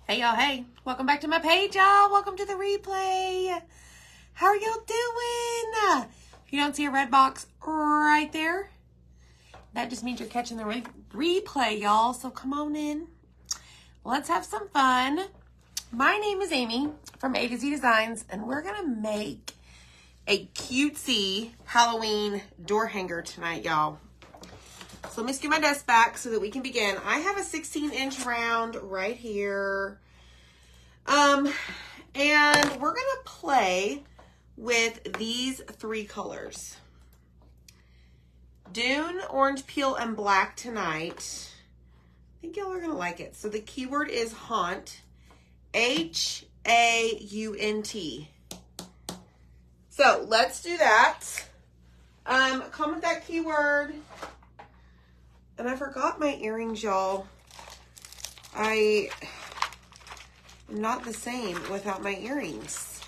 Hey y'all, hey, welcome back to my page, y'all. Welcome to the replay. How are y'all doing? If you don't see a red box right there, that just means you're catching the replay, y'all. So come on in. Let's have some fun. My name is Amy from A to Z Designs, and we're going to make a cutesy Halloween door hanger tonight, y'all. So let me scoot my desk back so that we can begin. I have a 16-inch round right here. And we're going to play with these three colors. Dune, orange peel, and black tonight. I think y'all are going to like it. So the keyword is haunt. H-A-U-N-T. So let's do that. Comment that keyword. And I forgot my earrings, y'all. I am not the same without my earrings.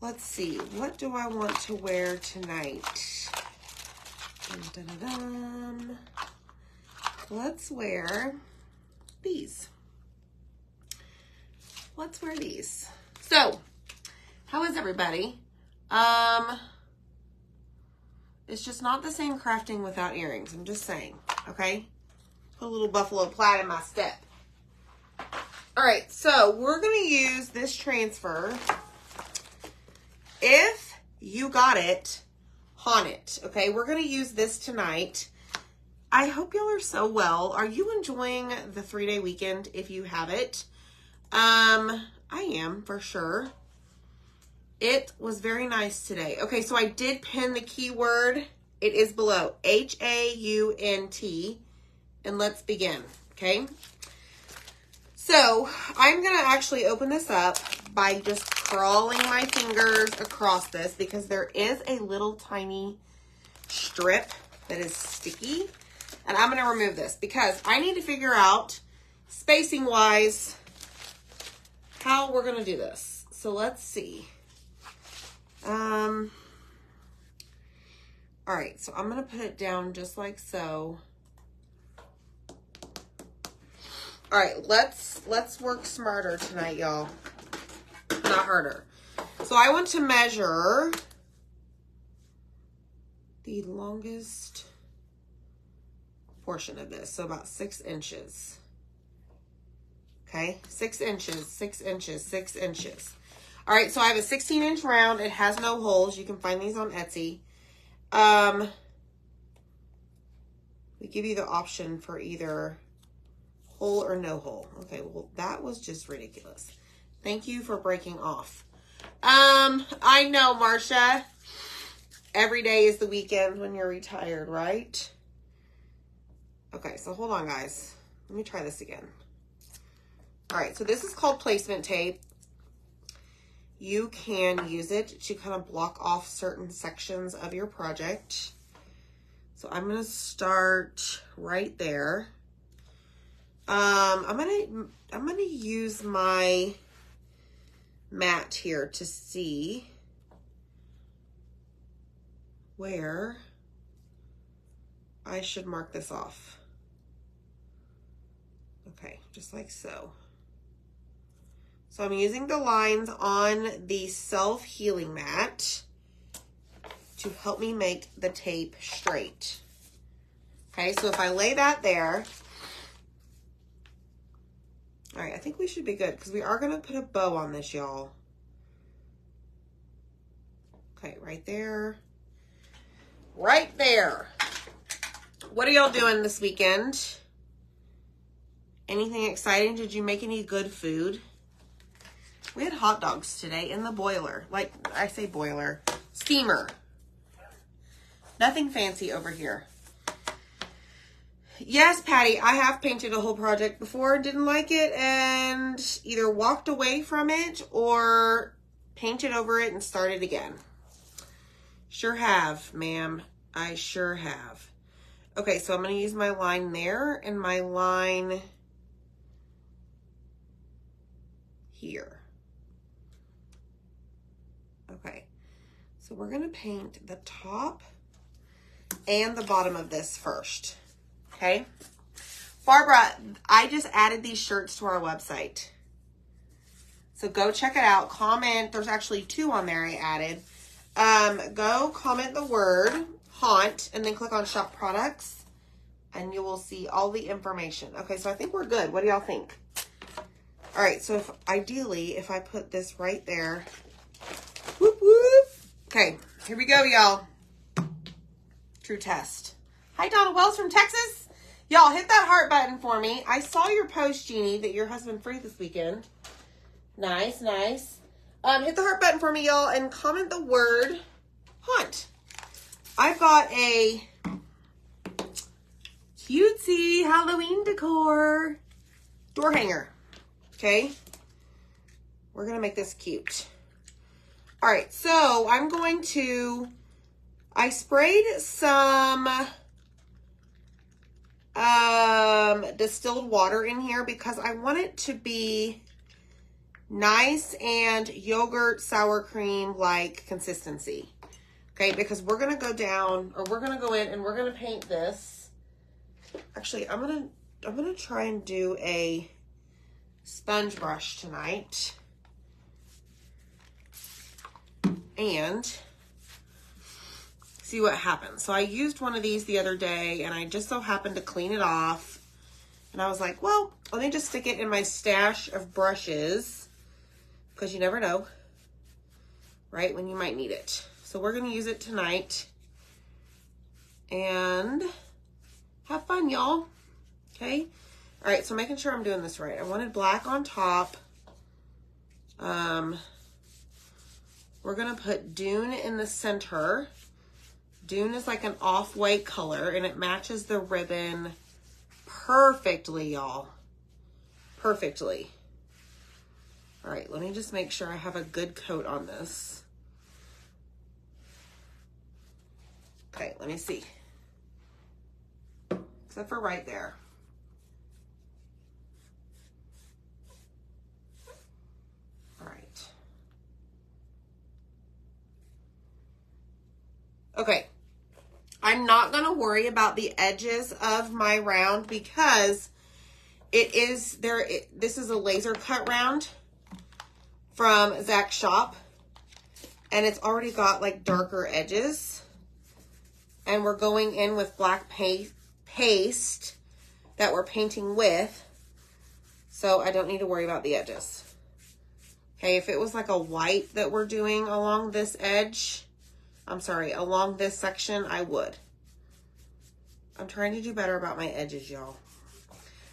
Let's see. What do I want to wear tonight? Dun, dun, dun, dun. Let's wear these. Let's wear these. So, how is everybody? It's just not the same crafting without earrings. I'm just saying, okay? Put a little buffalo plaid in my step. All right, so we're going to use this transfer. If you got it, haunt it, okay? We're going to use this tonight. I hope y'all are so well. Are you enjoying the 3-day weekend if you have it? I am, for sure. It was very nice today. Okay, so I did pin the keyword. It is below. H-A-U-N-T. And let's begin, okay? So I'm going to actually open this up by just crawling my fingers across this because there is a little tiny strip that is sticky. And I'm going to remove this because I need to figure out, spacing-wise, how we're going to do this. So let's see. All right, so I'm going to put it down just like so. All right, let's work smarter tonight, y'all. Not harder. So I want to measure the longest portion of this, so about 6 inches. Okay, 6 inches, 6 inches, 6 inches. All right, so I have a 16-inch round. It has no holes. You can find these on Etsy. We give you the option for either hole or no hole. Okay, well, that was just ridiculous. Thank you for breaking off. I know, Marsha. Every day is the weekend when you're retired, right? Okay, so hold on, guys. Let me try this again. All right, so this is called placement tape. You can use it to kind of block off certain sections of your project. So I'm going to start right there. I'm going to use my mat here to see where I should mark this off. Okay, just like so. So I'm using the lines on the self-healing mat to help me make the tape straight. Okay, so if I lay that there, all right, I think we should be good because we are going to put a bow on this, y'all. Okay, right there. Right there. What are y'all doing this weekend? Anything exciting? Did you make any good food? We had hot dogs today in the boiler. Like, I say boiler. Steamer. Nothing fancy over here. Yes, Patty, I have painted a whole project before, didn't like it, and either walked away from it or painted over it and started again. Sure have, ma'am. I sure have. Okay, so I'm going to use my line there and my line here. Okay, so we're going to paint the top and the bottom of this first. Okay, Barbara, I just added these shirts to our website. So go check it out. Comment. There's actually 2 on there I added. Go comment the word haunt and then click on shop products and you will see all the information. Okay, so I think we're good. What do y'all think? All right, so ideally, if I put this right there, whoop, whoop. Okay, here we go, y'all. True test. Hi, Donna Wells from Texas. Y'all, hit that heart button for me. I saw your post, Jeannie, that your husband free this weekend. Nice, nice. Hit the heart button for me, y'all, and comment the word haunt. I've got a cutesy Halloween decor door hanger. Okay. We're going to make this cute. All right. So I'm going to, I sprayed some distilled water in here because I want it to be nice and yogurt sour cream like consistency. Okay, because we're gonna go down, or we're gonna go in and we're gonna paint this. Actually, I'm gonna try and do a sponge brush tonight. And see what happens. So I used one of these the other day and I just so happened to clean it off. And I was like, well, let me just stick it in my stash of brushes because you never know, right, when you might need it. So we're going to use it tonight and have fun, y'all. Okay. All right. So making sure I'm doing this right. I wanted black on top. We're going to put Dune in the center. Dune is like an off-white color and it matches the ribbon perfectly, y'all. Perfectly. All right. Let me just make sure I have a good coat on this. Okay, let me see. Except for right there. All right. Okay. I'm not going to worry about the edges of my round because it is there. This is a laser cut round from Zach's shop. And it's already got like darker edges. And we're going in with black paste that we're painting with. So I don't need to worry about the edges. Okay, if it was like a white that we're doing along this edge, I'm sorry, along this section, I would. I'm trying to do better about my edges, y'all.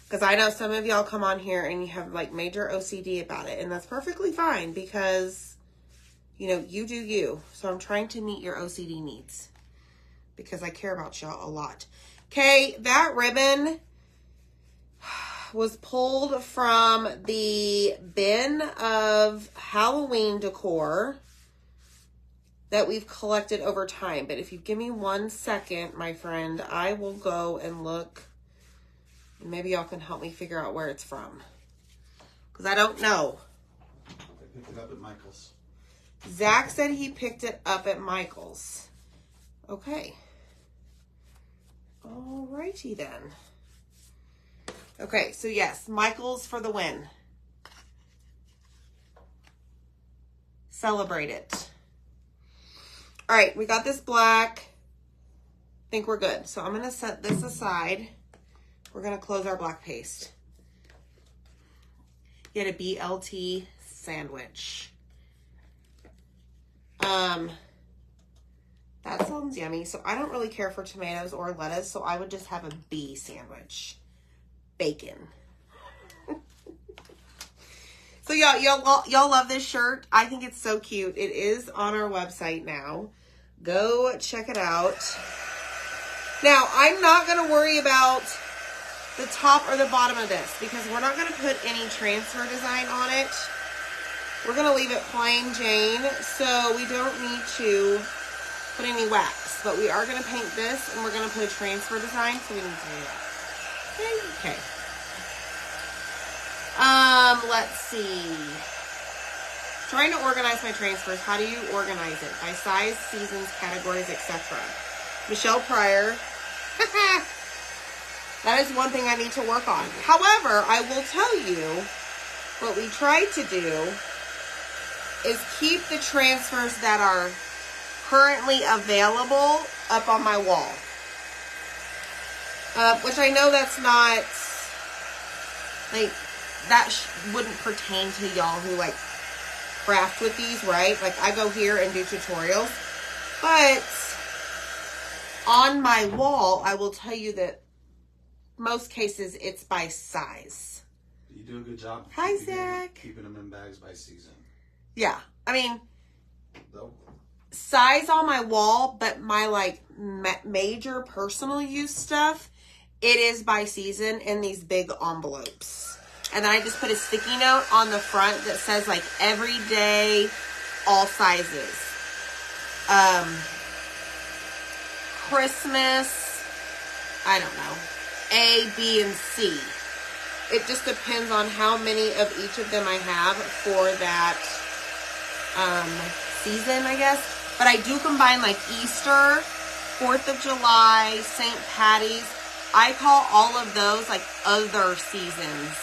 Because I know some of y'all come on here and you have like major OCD about it. And that's perfectly fine because, you know, you do you. So I'm trying to meet your OCD needs. Because I care about y'all a lot. Okay, that ribbon was pulled from the bin of Halloween decor that we've collected over time. But if you give me 1 second, my friend, I will go and look. And maybe y'all can help me figure out where it's from. Because I don't know. I picked it up at Michael's. Zach said he picked it up at Michael's. Okay. Alrighty then. Okay, so yes, Michael's for the win. Celebrate it. All right, we got this black. I think we're good. So I'm going to set this aside. We're going to close our black paste. Get a BLT sandwich. That sounds yummy. So I don't really care for tomatoes or lettuce, so I would just have a B sandwich. Bacon. So y'all love this shirt. I think it's so cute. It is on our website now. Go check it out. Now, I'm not going to worry about the top or the bottom of this because we're not going to put any transfer design on it. We're going to leave it plain Jane, so we don't need to put any wax. But we are going to paint this, and we're going to put a transfer design, so we need to do that. Okay. Let's see. Trying to organize my transfers. How do you organize it? By size, seasons, categories, etc. Michelle Pryor. That is one thing I need to work on. However, I will tell you what we tried to do is keep the transfers that are currently available up on my wall. Which I know that's not, like, that wouldn't pertain to y'all who, like, craft with these, right? Like, I go here and do tutorials. But on my wall, I will tell you that most cases it's by size. You do a good job. Hi, Zach. Keeping them in bags by season. Yeah. I mean, Though. size on my wall, but my, like, major personal use stuff, it is by season in these big envelopes. And then I just put a sticky note on the front that says, like, every day, all sizes. Christmas, I don't know, A, B, and C. It just depends on how many of each of them I have for that season, I guess. But I do combine, like, Easter, 4th of July, St. Patty's. I call all of those, like, other seasons.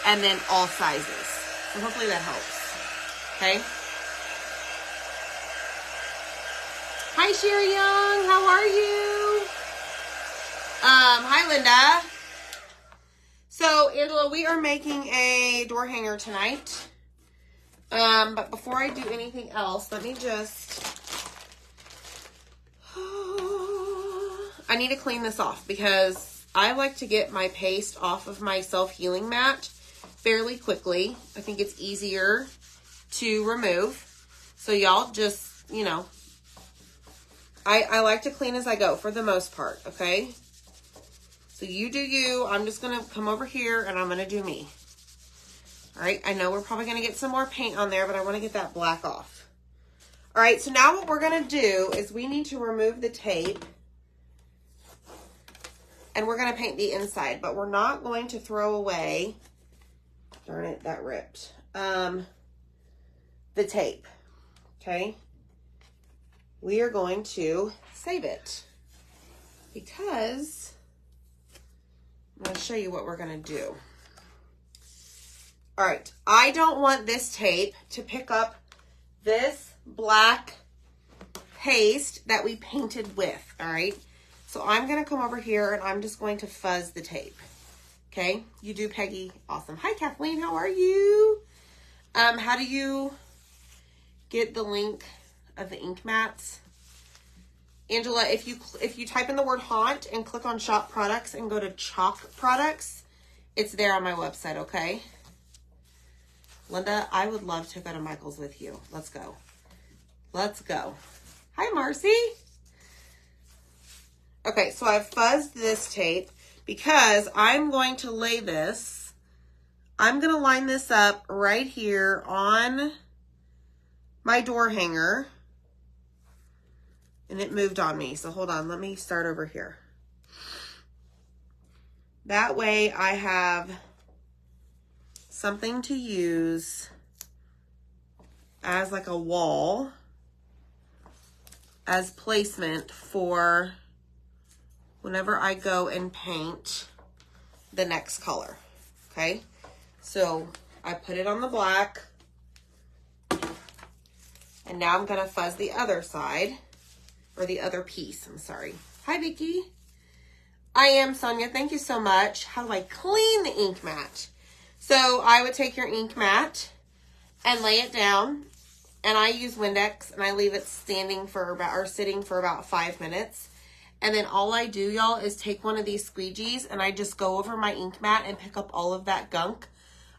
And then all sizes. So hopefully that helps. Okay? Hi, Sherry Young. How are you? Hi, Linda. So, Angela, we are making a door hanger tonight. But before I do anything else, let me just... I need to clean this off because I like to get my paste off of my self-healing mat fairly quickly. I think it's easier to remove. So y'all just, you know, I like to clean as I go for the most part, okay? So you do you. I'm just going to come over here and I'm going to do me. All right, I know we're probably going to get some more paint on there, but I want to get that black off. All right, so now what we're going to do is we need to remove the tape. And we're going to paint the inside, but we're not going to throw away, darn it, that ripped, the tape, okay? We are going to save it because I'm going to show you what we're going to do. All right, I don't want this tape to pick up this black paste that we painted with, all right? So I'm going to come over here and I'm just going to fuzz the tape. Okay, you do, Peggy. Awesome. Hi, Kathleen. How are you? How do you get the link of the ink mats? Angela, if you type in the word haunt and click on shop products and go to chalk products, it's there on my website, okay? Linda, I would love to go to Michael's with you. Let's go. Let's go. Hi, Marcy. Okay, so I've fuzzed this tape because I'm going to lay this. I'm going to line this up right here on my door hanger. And it moved on me. So hold on, let me start over here. That way I have something to use as like a wall, as placement for whenever I go and paint the next color, okay? So I put it on the black, and now I'm gonna fuzz the other side, or the other piece, I'm sorry. Hi, Vicki. I am Sonia, thank you so much. How do I clean the ink mat? So I would take your ink mat and lay it down, and I use Windex, and I leave it standing for about, or sitting for about 5 minutes. And then all I do, y'all, is take one of these squeegees and I just go over my ink mat and pick up all of that gunk.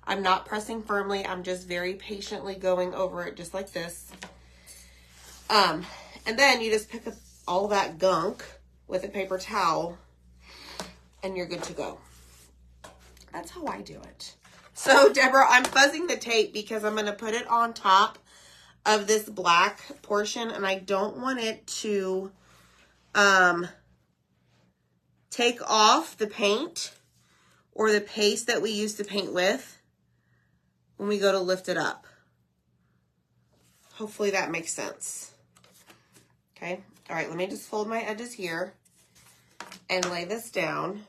I'm not pressing firmly. I'm just very patiently going over it just like this. And then you just pick up all that gunk with a paper towel and you're good to go. That's how I do it. So, Deborah, I'm fuzzing the tape because I'm going to put it on top of this black portion and I don't want it to take off the paint or the paste that we used to paint with when we go to lift it up. Hopefully that makes sense. Okay. All right. Let me just fold my edges here and lay this down.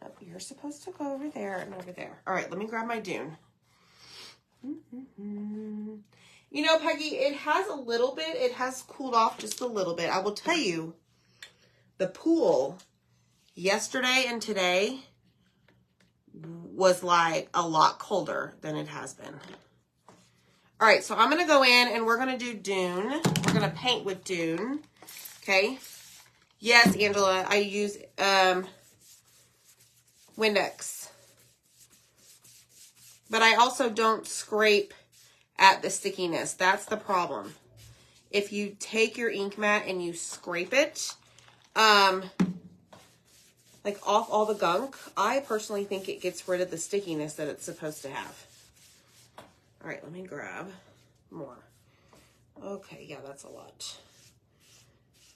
Oh, you're supposed to go over there and over there. All right. Let me grab my Dune. You know, Peggy, it has a little bit. It has cooled off just a little bit. I will tell you, the pool yesterday and today was like a lot colder than it has been. All right, so I'm going to go in and we're going to do Dune. We're going to paint with Dune. Okay. Yes, Angela, I use Windex. But I also don't scrape at the stickiness. That's the problem. If you take your ink mat and you scrape it, like off all the gunk, I personally think it gets rid of the stickiness that it's supposed to have. All right, let me grab more. Okay, yeah, that's a lot.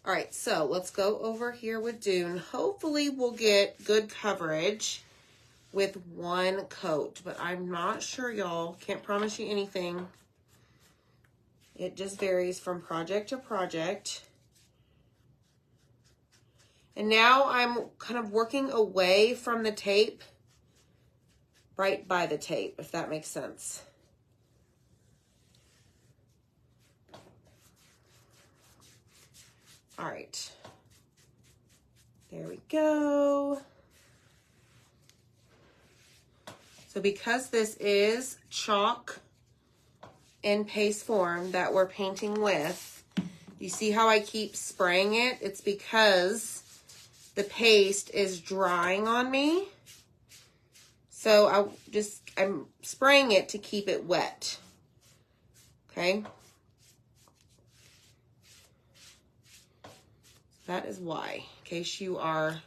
All right, so let's go over here with Dune. Hopefully we'll get good coverage with one coat, but I'm not sure, y'all. Can't promise you anything. It just varies from project to project. And now I'm kind of working away from the tape, right by the tape, if that makes sense. All right. There we go. So because this is chalk in paste form that we're painting with, you see how I keep spraying it? It's because the paste is drying on me. So I'm spraying it to keep it wet. Okay? That is why, in case you are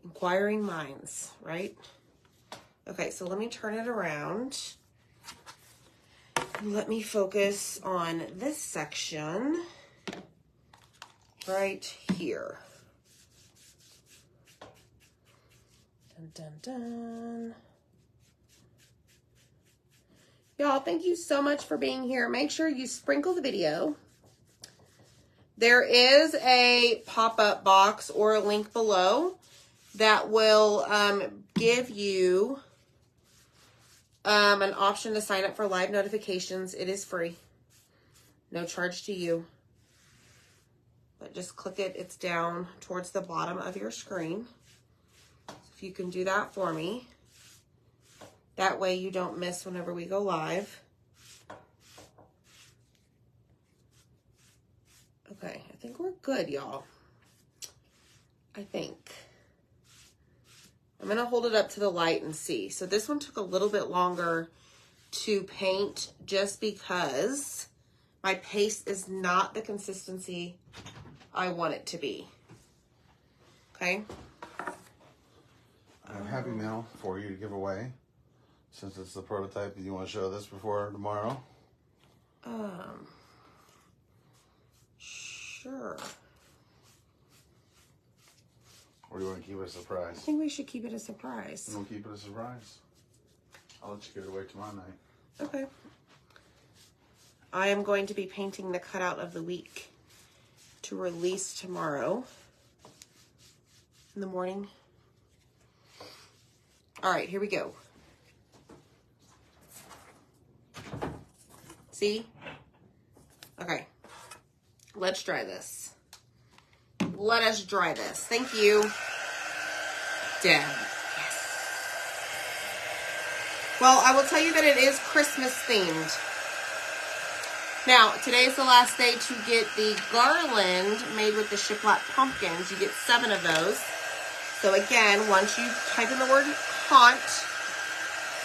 inquiring minds, right? Okay, so let me turn it around. Let me focus on this section right here. Dun, dun, dun. Y'all, thank you so much for being here. Make sure you sprinkle the video. There is a pop-up box or a link below that will give you an option to sign up for live notifications. It is free. No charge to you. But just click it. It's down towards the bottom of your screen. So if you can do that for me. That way you don't miss whenever we go live. Okay, I think we're good, y'all. I think. I'm going to hold it up to the light and see. So this one took a little bit longer to paint just because my paste is not the consistency I want it to be. Okay? I have a happy mail for you to give away. Since it's the prototype, do you want to show this before tomorrow? Sure. Or do you want to keep it a surprise? I think we should keep it a surprise. We'll keep it a surprise. I'll let you give it away tomorrow night. Okay. I am going to be painting the cutout of the week to release tomorrow in the morning. All right, here we go. See? Okay. Let's dry this. Let us dry this. Thank you, Deb. Yes. Well, I will tell you that it is Christmas themed. Now, today is the last day to get the garland made with the shiplap pumpkins. You get 7 of those. So again, once you type in the word haunt,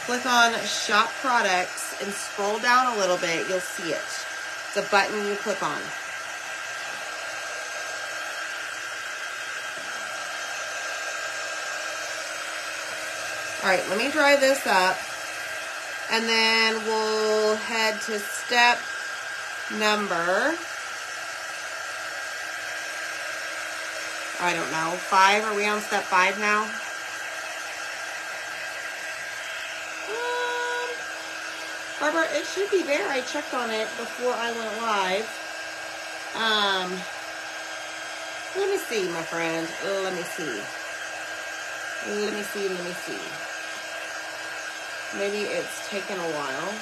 click on shop products and scroll down a little bit, you'll see it. It's a button you click on. All right, let me dry this up, and then we'll head to step number, I don't know, 5. Are we on step 5 now? Barbara, it should be there. I checked on it before I went live. Let me see, my friend. Let me see. Let me see, let me see. Maybe it's taken a while.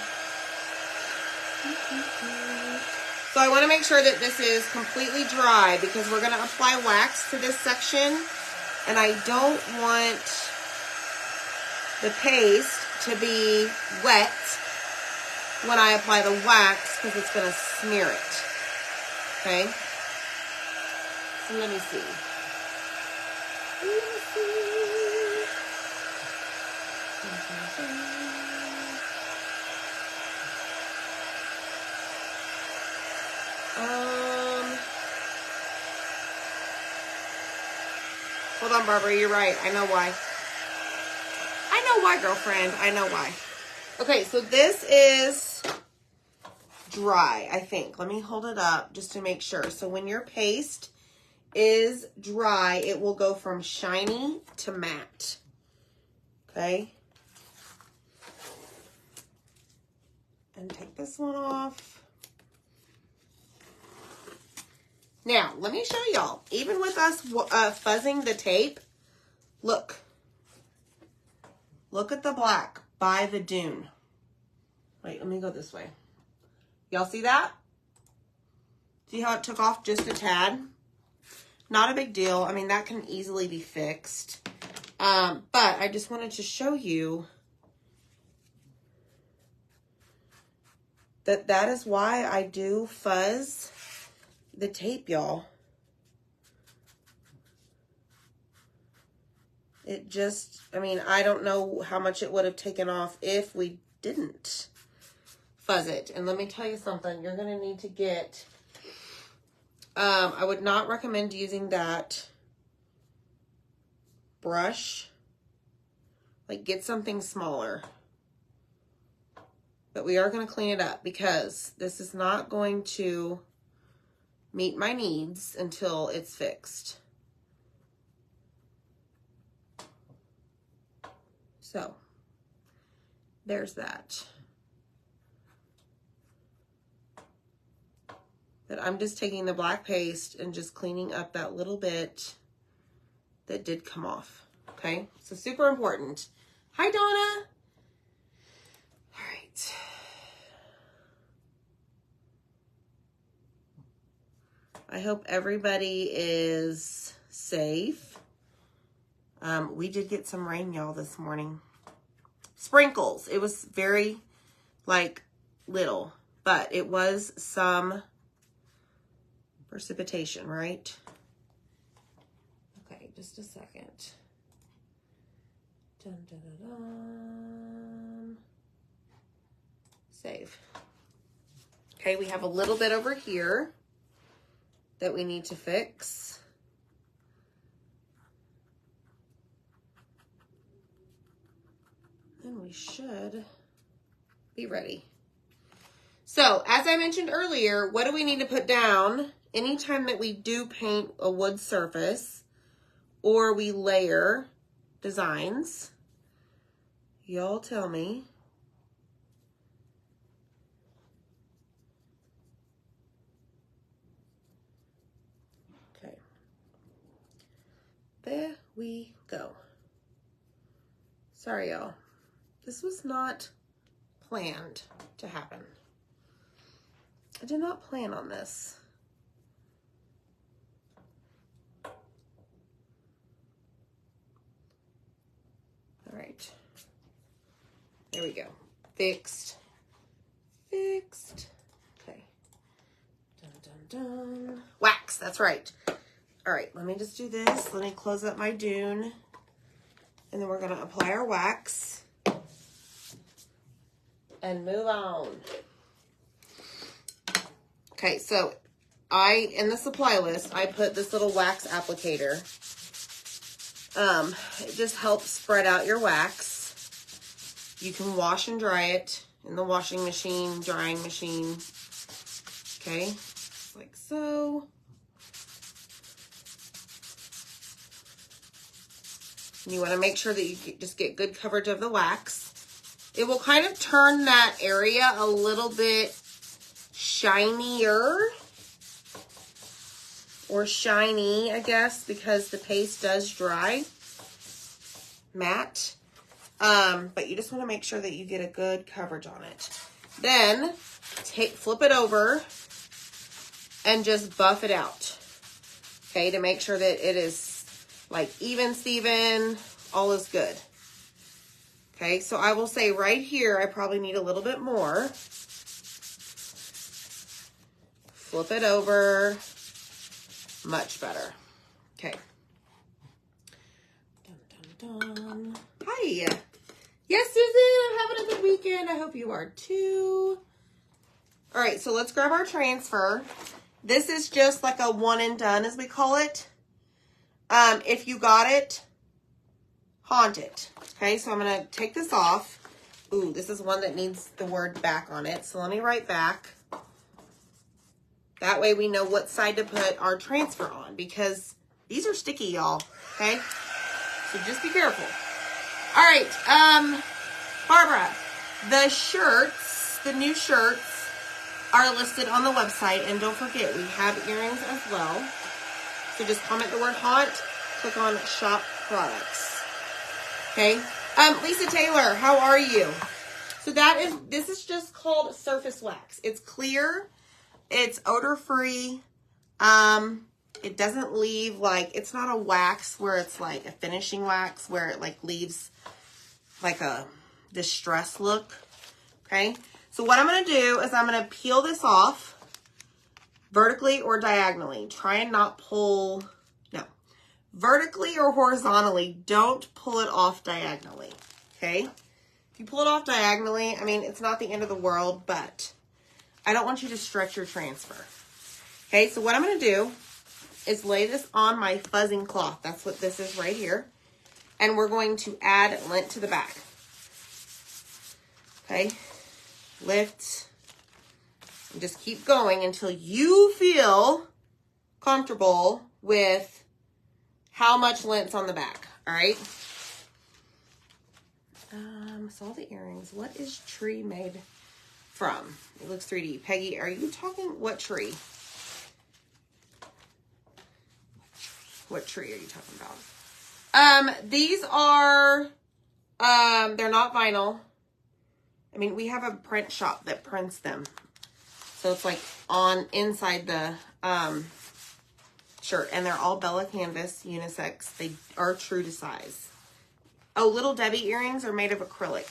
So I want to make sure that this is completely dry because we're going to apply wax to this section. And I don't want the paste to be wet when I apply the wax because it's going to smear it. Okay? So let me see. Hold on, Barbara, you're right. I know why. I know why, girlfriend. I know why. Okay, so this is dry, I think. Let me hold it up just to make sure. So when your paste is dry, it will go from shiny to matte. Okay? And take this one off. Now, let me show y'all. Even with us fuzzing the tape, look. Look at the black by the dune. Wait, let me go this way. Y'all see that? See how it took off just a tad? Not a big deal. I mean, that can easily be fixed. But I just wanted to show you that that is why I do fuzz the tape, y'all. It just, I mean, I don't know how much it would have taken off if we didn't fuzz it. And let me tell you something, you're going to need to get, I would not recommend using that brush. Like, get something smaller. But we are going to clean it up because this is not going to meet my needs until it's fixed. So, there's that. But I'm just taking the black paste and just cleaning up that little bit that did come off. Okay, so super important. Hi, Donna. All right. I hope everybody is safe. We did get some rain, y'all, this morning. Sprinkles. It was very, like, little, but it was some precipitation, right? Okay, just a second. Dun, dun, dun, dun. Save. Okay, we have a little bit over here that we need to fix. And we should be ready. So, as I mentioned earlier, what do we need to put down anytime that we do paint a wood surface or we layer designs? Y'all tell me. Okay. There we go. Sorry, y'all. This was not planned to happen. I did not plan on this. All right. There we go. Fixed. Fixed. Okay. Dun, dun, dun. Wax, that's right. All right, let me just do this. Let me close up my dune. And then we're going to apply our wax. And move on. Okay, so in the supply list, I put this little wax applicator. It just helps spread out your wax. You can wash and dry it in the washing machine, drying machine. Okay, like so. And you want to make sure that you just get good coverage of the wax. It will kind of turn that area a little bit shinier. Or shiny, I guess, because the paste does dry. Matte. But you just want to make sure that you get a good coverage on it. Then flip it over and just buff it out. Okay, to make sure that it is like even, Steven, all is good. Okay, so I will say right here, I probably need a little bit more. Flip it over. Much better. Okay. Dun, dun, dun. Hi. Yes, Susan, I'm having a good weekend. I hope you are too. All right, so let's grab our transfer. This is just like a one and done, as we call it. If you got it, haunt it. Okay, so I'm going to take this off. Ooh, this is one that needs the word back on it. So let me write back. That way we know what side to put our transfer on, because these are sticky, y'all. Okay, so just be careful. All right, Barbara, the shirts, the new shirts are listed on the website. And don't forget, we have earrings as well. So just comment the word haunt, click on shop products. Okay. Lisa Taylor, how are you? So this is just called surface wax. It's clear. It's odor free. It doesn't leave like, it's not a wax where it's like a finishing wax where it like leaves like a distressed look. Okay. So what I'm going to do is I'm going to peel this off vertically or diagonally. Try and not pull, no, vertically or horizontally. Don't pull it off diagonally. Okay. If you pull it off diagonally, I mean, it's not the end of the world, but I don't want you to stretch your transfer. Okay. So what I'm going to do is lay this on my fuzzing cloth. That's what this is right here. And we're going to add lint to the back. Okay. Lift. And just keep going until you feel comfortable with how much lint's on the back. All right. So all the earrings. What is tree made from? It looks 3D. Peggy, are you talking what tree? What tree are you talking about? These are, they're not vinyl. I mean, we have a print shop that prints them. So it's like on inside the shirt. And they're all Bella Canvas unisex. They are true to size. Oh, Little Debbie earrings are made of acrylic.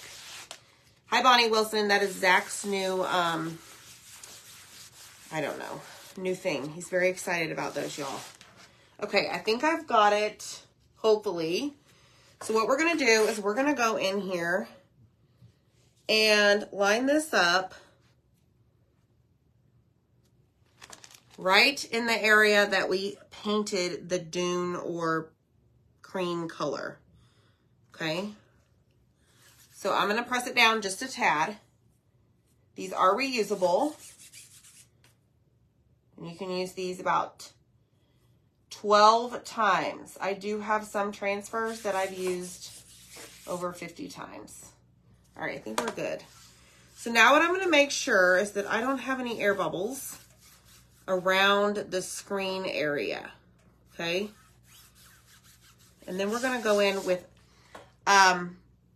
Hi, Bonnie Wilson. That is Zach's new, I don't know, new thing. He's very excited about those, y'all. Okay, I think I've got it, hopefully. So what we're going to do is we're going to go in here and line this up right in the area that we painted the dune or cream color. Okay. So I'm going to press it down just a tad. These are reusable. And you can use these about 12 times. I do have some transfers that I've used over 50 times. All right, I think we're good. So now what I'm going to make sure is that I don't have any air bubbles around the screen area. Okay. And then we're going to go in with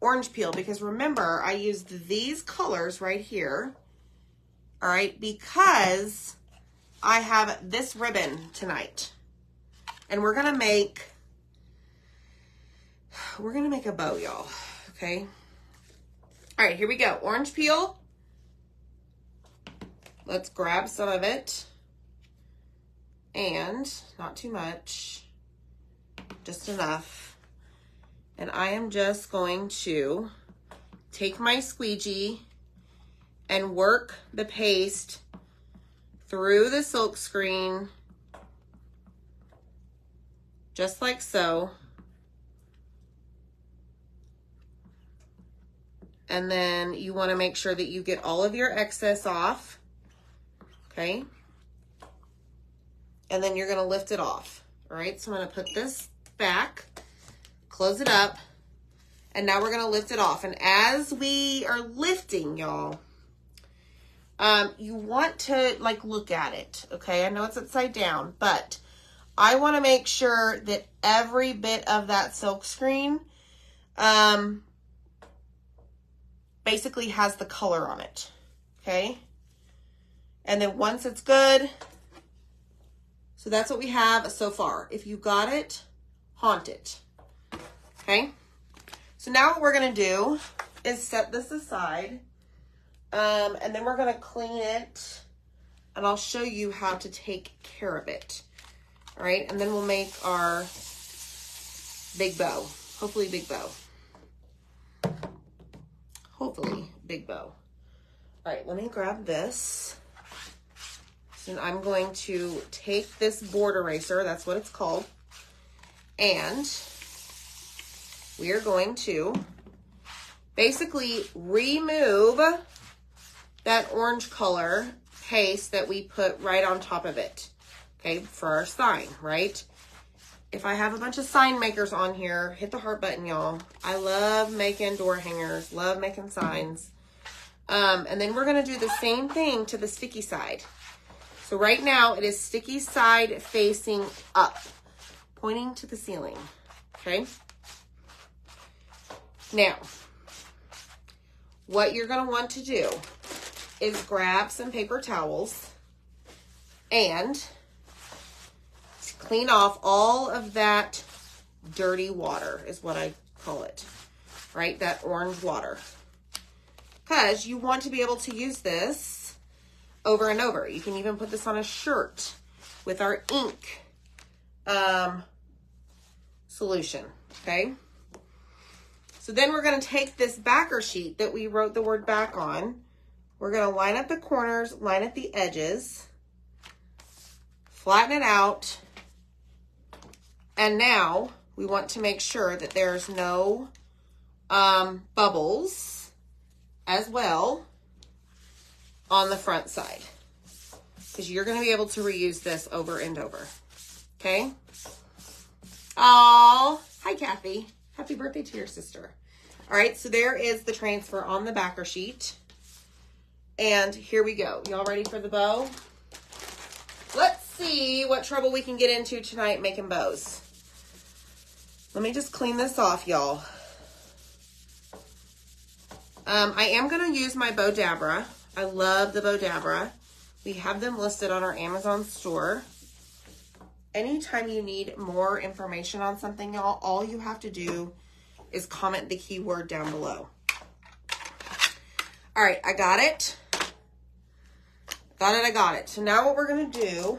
orange peel, because remember I used these colors right here. All right, because I have this ribbon tonight. And we're going to make a bow, y'all. Okay. All right, here we go. Orange peel. Let's grab some of it. And not too much. Just enough. And I am just going to take my squeegee and work the paste through the silk screen, just like so. And then you want to make sure that you get all of your excess off. Okay. And then you're going to lift it off. All right. So I'm going to put this back, close it up, and now we're going to lift it off. And as we are lifting, y'all, you want to like look at it. Okay. I know it's upside down, but I want to make sure that every bit of that silk screen, basically has the color on it. okay? And then once it's good, so that's what we have so far. If you got it, haunt it, okay? So now what we're gonna do is set this aside, and then we're gonna clean it, and I'll show you how to take care of it, all right? And then we'll make our big bow, hopefully big bow. Hopefully big bow. All right, let me grab this. And I'm going to take this board eraser, that's what it's called, and we are going to basically remove that orange color paste that we put right on top of it, okay, for our sign, right? If I have a bunch of sign makers on here, hit the heart button, y'all. I love making door hangers, love making signs. And then we're going to do the same thing to the sticky side. So right now it is sticky side facing up, pointing to the ceiling, okay? Now, what you're gonna want to do is grab some paper towels and clean off all of that dirty water, is what I call it, right? That orange water. Because you want to be able to use this over and over. You can even put this on a shirt with our ink solution, okay? So then we're going to take this backer sheet that we wrote the word back on. We're going to line up the corners, line up the edges, flatten it out, and now we want to make sure that there's no bubbles as well on the front side, because you're going to be able to reuse this over and over, okay? Oh, hi, Kathy. Happy birthday to your sister. All right, so there is the transfer on the backer sheet. And here we go. Y'all ready for the bow? Let's see what trouble we can get into tonight making bows. Let me just clean this off, y'all. I am going to use my Bow Dabra. I love the Bow Dabra. We have them listed on our Amazon store. Anytime you need more information on something, y'all, all you have to do is comment the keyword down below. All right, I got it. I got it. So now what we're going to do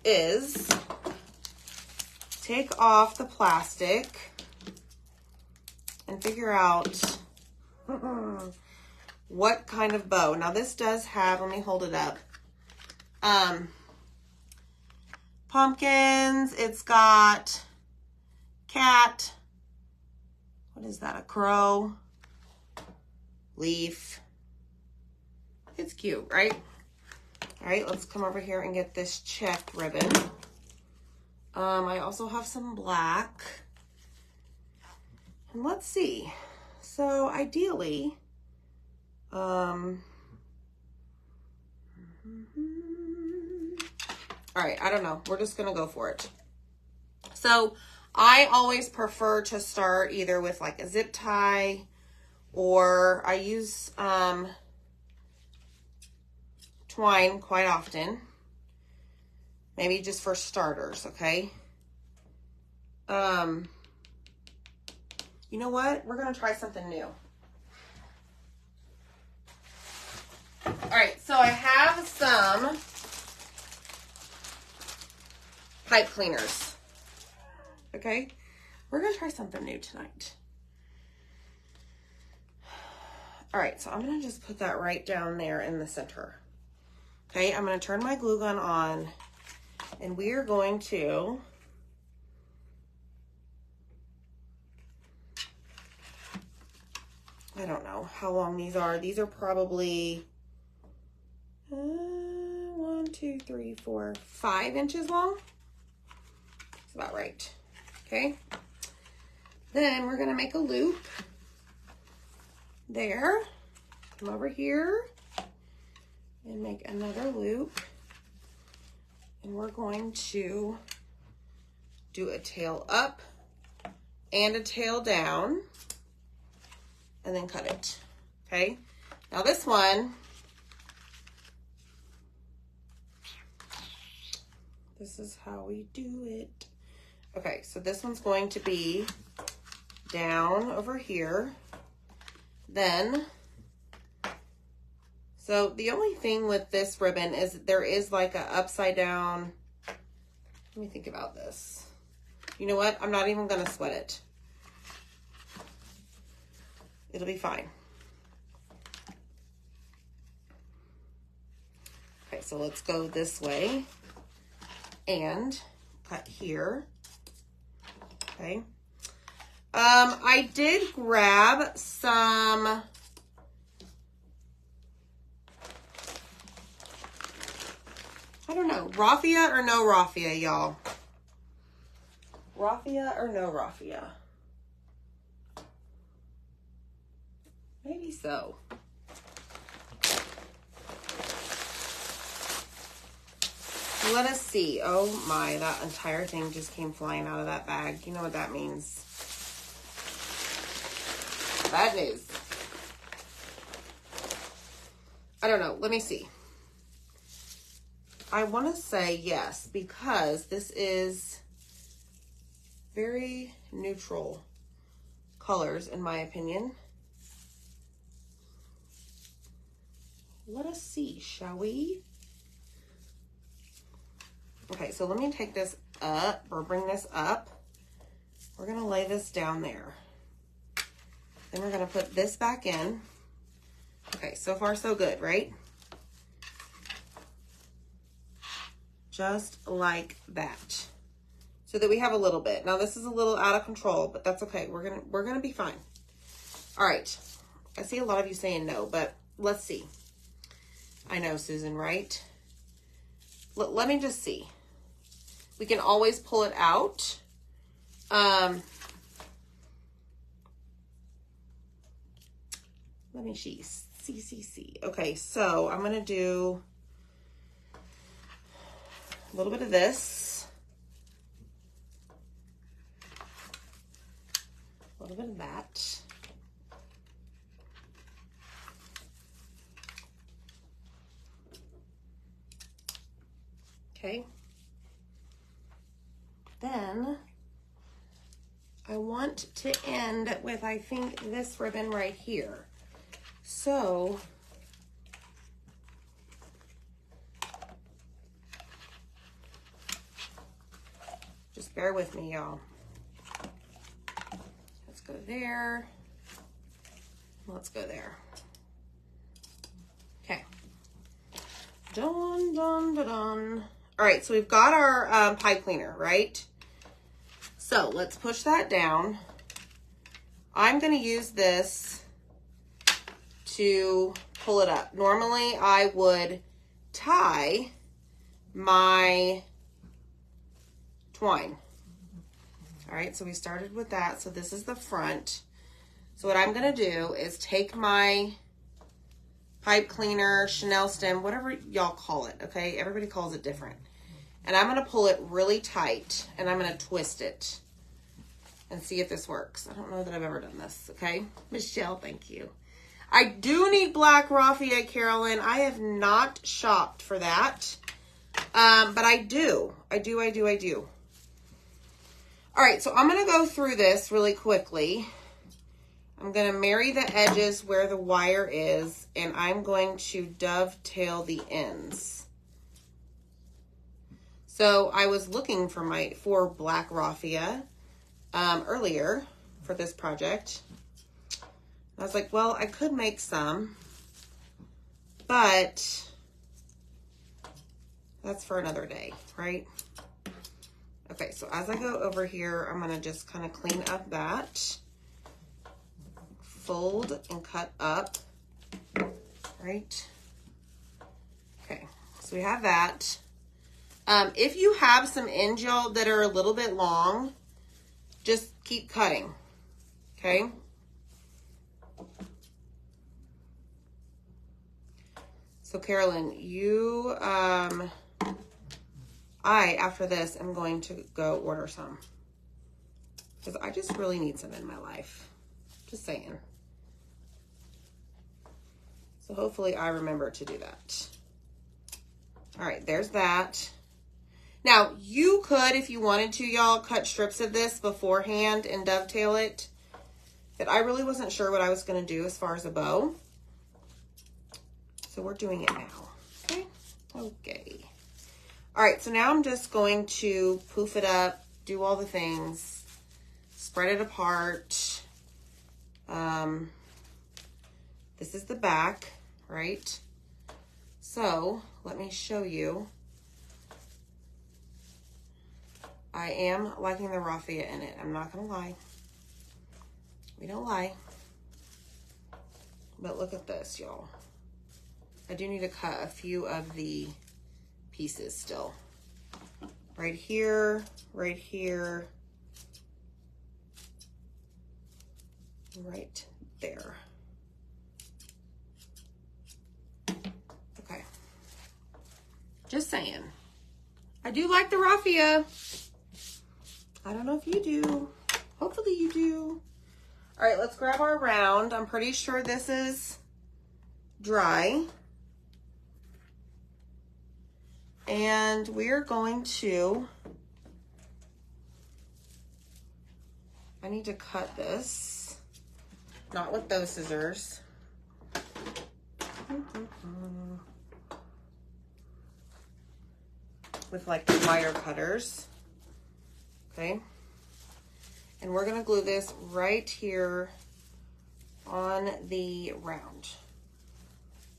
is take off the plastic and figure out what kind of bow. Now this does have, let me hold it up, pumpkins. It's got cat. What is that? A crow. Leaf. It's cute, right? All right, let's come over here and get this check ribbon. I also have some black. And let's see. So ideally, all right, I don't know. We're just going to go for it. So I always prefer to start either with like a zip tie, or I use twine quite often. Maybe just for starters, okay? You know what? We're going to try something new. All right, so I have some pipe cleaners. Okay? We're going to try something new tonight. All right, so I'm going to just put that right down there in the center. Okay, I'm going to turn my glue gun on, and we are going to I don't know how long these are. These are probably 1, 2, 3, 4, 5 inches long. That's about right. Okay. Then we're going to make a loop there. Come over here and make another loop. And we're going to do a tail up and a tail down, and then cut it. Okay. Now this one, this is how we do it. Okay, so this one's going to be down over here. Then, so the only thing with this ribbon is there is like a upside down. Let me think about this. You know what? I'm not even going to sweat it. It'll be fine. Okay, so let's go this way and cut here. Okay. I did grab some I don't know, raffia or no raffia, y'all? Raffia or no raffia? Maybe so. Let us see. Oh my, that entire thing just came flying out of that bag. You know what that means. Bad news. I don't know. Let me see. I want to say yes, because this is very neutral colors, in my opinion. Let us see, shall we? Okay, so let me take this up, or bring this up. We're going to lay this down there. Then we're going to put this back in. Okay, so far so good, right? Just like that. So that we have a little bit. Now this is a little out of control, but that's okay. We're gonna be fine. All right. I see a lot of you saying no, but let's see. I know, Susan, right? Let me just see. We can always pull it out. Let me see. See. Okay, so I'm gonna do a little bit of this, a little bit of that. Okay. Then I want to end with, I think, this ribbon right here. So just bear with me, y'all. Let's go there. Let's go there. Okay. Dun, dun, dun, dun. All right, so we've got our pipe cleaner, right? So let's push that down. I'm going to use this to pull it up. Normally, I would tie my twine. All right, so we started with that. So this is the front. So what I'm going to do is take my pipe cleaner, Chanel stem, whatever y'all call it, okay? Everybody calls it different. And I'm going to pull it really tight, and I'm going to twist it and see if this works. I don't know that I've ever done this, okay? Michelle, thank you. I do need black raffia, Carolyn. I have not shopped for that, but I do. I do. All right, so I'm going to go through this really quickly. I'm going to marry the edges where the wire is, and I'm going to dovetail the ends. So I was looking for black raffia earlier for this project. I was like, well, I could make some, but that's for another day, right? Okay, so as I go over here, I'm going to just kind of clean up that. Fold and cut up, right? Okay, so we have that. If you have some ends, y'all, that are a little bit long, just keep cutting, okay? So Carolyn, you, after this, am going to go order some, because I just really need some in my life. Just saying. So hopefully I remember to do that. All right, there's that. Now, you could, if you wanted to, y'all, cut strips of this beforehand and dovetail it. But I really wasn't sure what I was going to do as far as a bow. So we're doing it now. Okay. Okay. All right, so now I'm just going to poof it up, do all the things, spread it apart. This is the back, right? So let me show you. I am liking the raffia in it. I'm not going to lie. We don't lie. But look at this, y'all. I do need to cut a few of the pieces still. Right here, right here, right there. Okay. Just saying. I do like the raffia. I don't know if you do. Hopefully you do. All right, let's grab our round. I'm pretty sure this is dry. And we're going to, I need to cut this, not with those scissors. With like the wire cutters. Okay. And we're going to glue this right here on the round.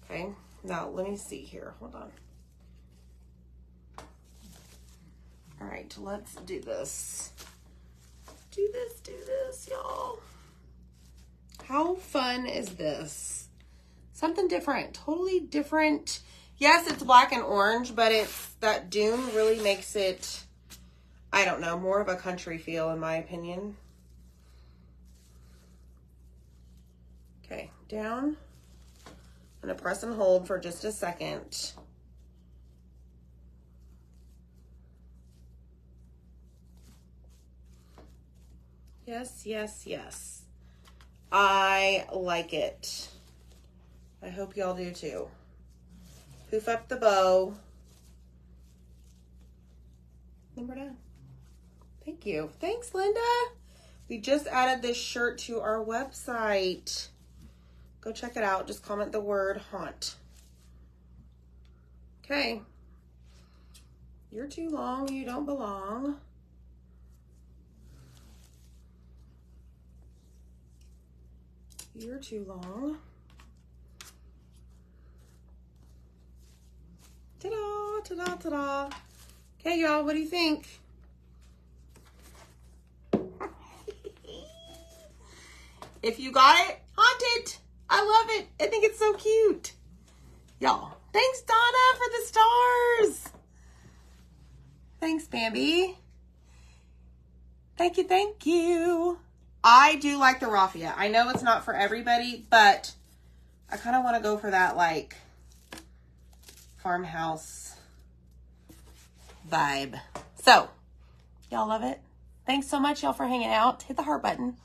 Okay. Now, let me see here. Hold on. All right, let's do this. Do this, y'all. How fun is this? Something different, totally different. Yes, it's black and orange, but it's that dune really makes it, I don't know, more of a country feel in my opinion. Okay, down. I'm gonna press and hold for just a second. Yes, yes, yes. I like it. I hope y'all do too. Poof up the bow. And we're done. Thank you. Thanks, Linda. We just added this shirt to our website. Go check it out. Just comment the word haunt. Okay. You're too long. You don't belong. You're too long. Ta-da, ta-da, ta-da. Okay, y'all, what do you think? If you got it, haunt it. I love it. I think it's so cute. Y'all, thanks, Donna, for the stars. Thanks, Bambi. Thank you, thank you. I do like the raffia. I know it's not for everybody, but I kind of want to go for that, like, farmhouse vibe. So, y'all love it. Thanks so much, y'all, for hanging out. Hit the heart button.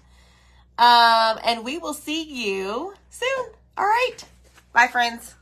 And we will see you soon. All right. Bye, friends.